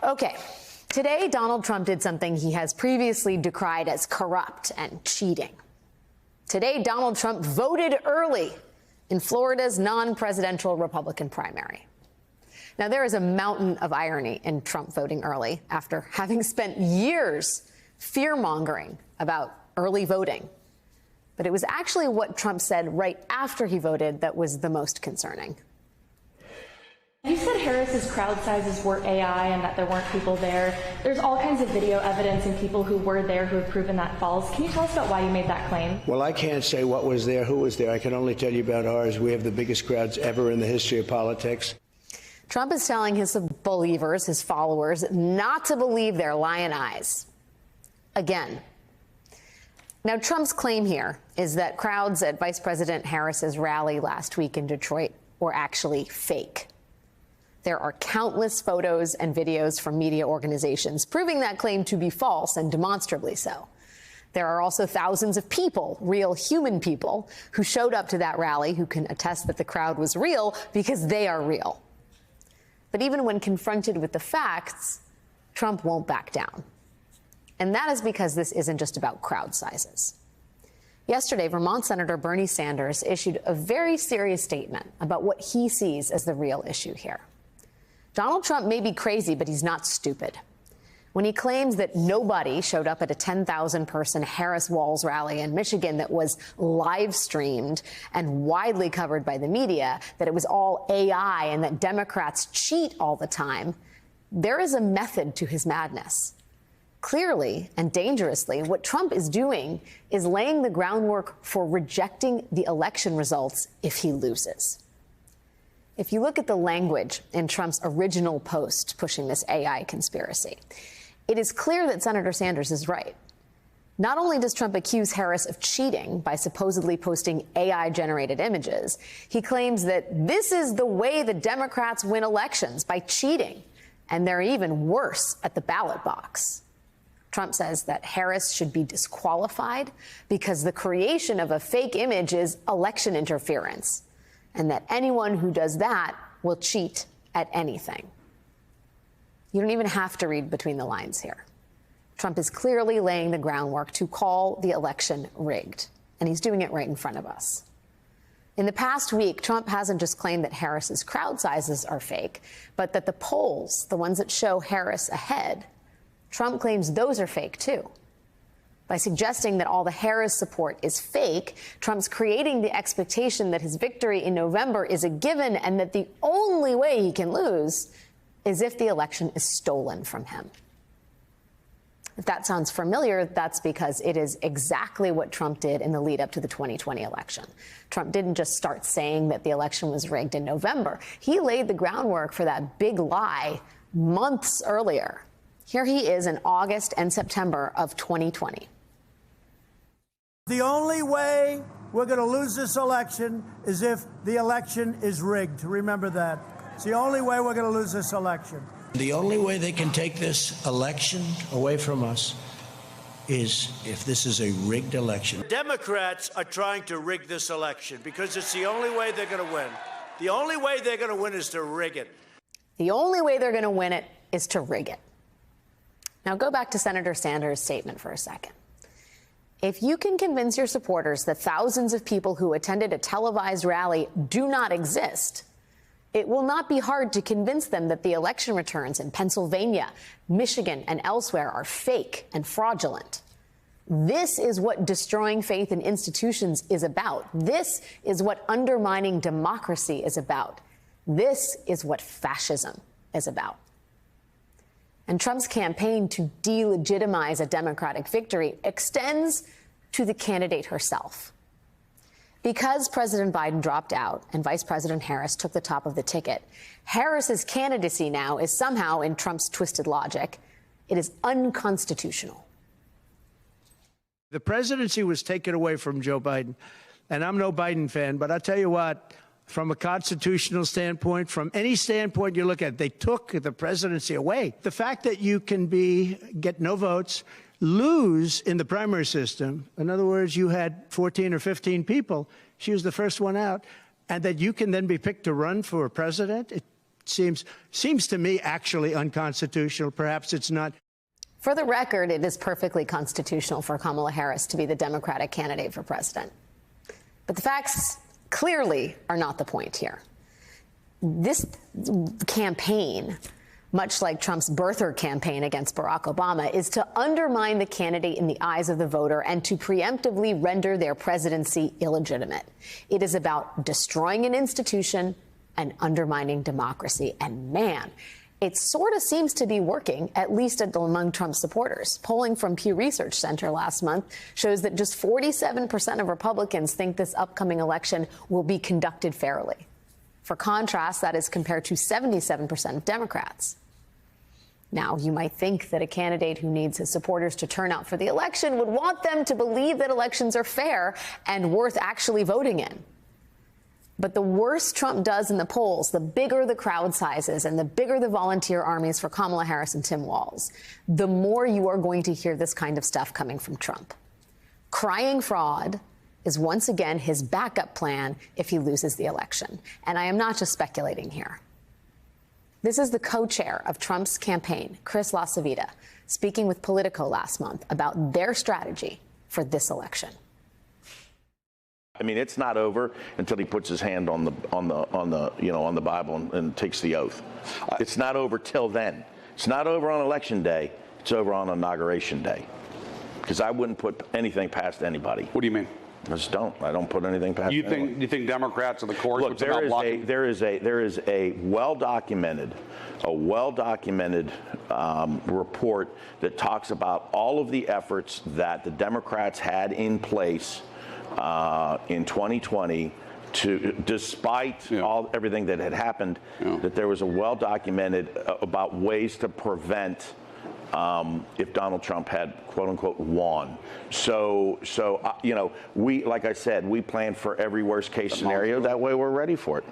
Okay, today Donald Trump did something he has previously decried as corrupt and cheating. Today, Donald Trump voted early in Florida's non-presidential Republican primary. Now, there is a mountain of irony in Trump voting early after having spent years fear-mongering about early voting. But it was actually what Trump said right after he voted that was the most concerning. You said Harris's crowd sizes were AI and that there weren't people there. There's all kinds of video evidence and people who were there who have proven that false. Can you tell us about why you made that claim? Well, I can't say what was there, who was there. I can only tell you about ours. We have the biggest crowds ever in the history of politics. Trump is telling his believers, his followers, not to believe their lying eyes. Again. Now, Trump's claim here is that crowds at Vice President Harris's rally last week in Detroit were actually fake. There are countless photos and videos from media organizations proving that claim to be false and demonstrably so. There are also thousands of people, real human people, who showed up to that rally who can attest that the crowd was real because they are real. But even when confronted with the facts, Trump won't back down. And that is because this isn't just about crowd sizes. Yesterday, Vermont Senator Bernie Sanders issued a very serious statement about what he sees as the real issue here. Donald Trump may be crazy, but he's not stupid. When he claims that nobody showed up at a 10,000-person Harris Walz rally in Michigan that was live streamed and widely covered by the media, that it was all AI and that Democrats cheat all the time, there is a method to his madness. Clearly and dangerously, what Trump is doing is laying the groundwork for rejecting the election results if he loses. If you look at the language in Trump's original post pushing this AI conspiracy, it is clear that Senator Sanders is right. Not only does Trump accuse Harris of cheating by supposedly posting AI-generated images, he claims that this is the way the Democrats win elections, by cheating, and they're even worse at the ballot box. Trump says that Harris should be disqualified because the creation of a fake image is election interference, and that anyone who does that will cheat at anything. You don't even have to read between the lines here. Trump is clearly laying the groundwork to call the election rigged, and he's doing it right in front of us. In the past week, Trump hasn't just claimed that Harris's crowd sizes are fake, but that the polls, the ones that show Harris ahead, Trump claims those are fake too. By suggesting that all the Harris support is fake, Trump's creating the expectation that his victory in November is a given and that the only way he can lose is if the election is stolen from him. If that sounds familiar, that's because it is exactly what Trump did in the lead up to the 2020 election. Trump didn't just start saying that the election was rigged in November. He laid the groundwork for that big lie months earlier. Here he is in August and September of 2020. The only way we're going to lose this election is if the election is rigged. Remember that. It's the only way we're going to lose this election. The only way they can take this election away from us is if this is a rigged election. Democrats are trying to rig this election because it's the only way they're going to win. The only way they're going to win is to rig it. The only way they're going to win it is to rig it. Now go back to Senator Sanders' statement for a second. If you can convince your supporters that thousands of people who attended a televised rally do not exist, it will not be hard to convince them that the election returns in Pennsylvania, Michigan, and elsewhere are fake and fraudulent. This is what destroying faith in institutions is about. This is what undermining democracy is about. This is what fascism is about. And Trump's campaign to delegitimize a Democratic victory extends to the candidate herself. Because President Biden dropped out and Vice President Harris took the top of the ticket, Harris's candidacy now is somehow, in Trump's twisted logic, it is unconstitutional. The presidency was taken away from Joe Biden, and I'm no Biden fan, but I'll tell you what, from a constitutional standpoint, from any standpoint you look at, they took the presidency away. The fact that you can get no votes, lose in the primary system, in other words, you had 14 or 15 people, she was the first one out, and that you can then be picked to run for president, it's seems to me actually unconstitutional. Perhaps it's not. For the record, it is perfectly constitutional for Kamala Harris to be the Democratic candidate for president. But the facts clearly are not the point here. This campaign, much like Trump's birther campaign against Barack Obama, is to undermine the candidate in the eyes of the voter and to preemptively render their presidency illegitimate. It is about destroying an institution and undermining democracy. And man, it sort of seems to be working, at least among Trump supporters. Polling from Pew Research Center last month shows that just 47% of Republicans think this upcoming election will be conducted fairly. For contrast, that is compared to 77% of Democrats. Now, you might think that a candidate who needs his supporters to turn out for the election would want them to believe that elections are fair and worth actually voting in. But the worse Trump does in the polls, the bigger the crowd sizes and the bigger the volunteer armies for Kamala Harris and Tim Walz, the more you are going to hear this kind of stuff coming from Trump. Crying fraud is once again his backup plan if he loses the election. And I am not just speculating here. This is the co-chair of Trump's campaign, Chris LaCivita, speaking with Politico last month about their strategy for this election. I mean, it's not over until he puts his hand on the Bible and takes the oath. It's not over till then. It's not over on Election Day. It's over on Inauguration Day. Because I wouldn't put anything past anybody. What do you mean? I just don't. I don't put anything past anyone. You think Democrats of the course? Look, there is a well-documented report that talks about all of the efforts that the Democrats had in place in 2020 despite everything that had happened, that there was a well-documented about ways to prevent if Donald Trump had, quote unquote, won. So we, like I said, we plan for every worst case scenario. That way we're ready for it.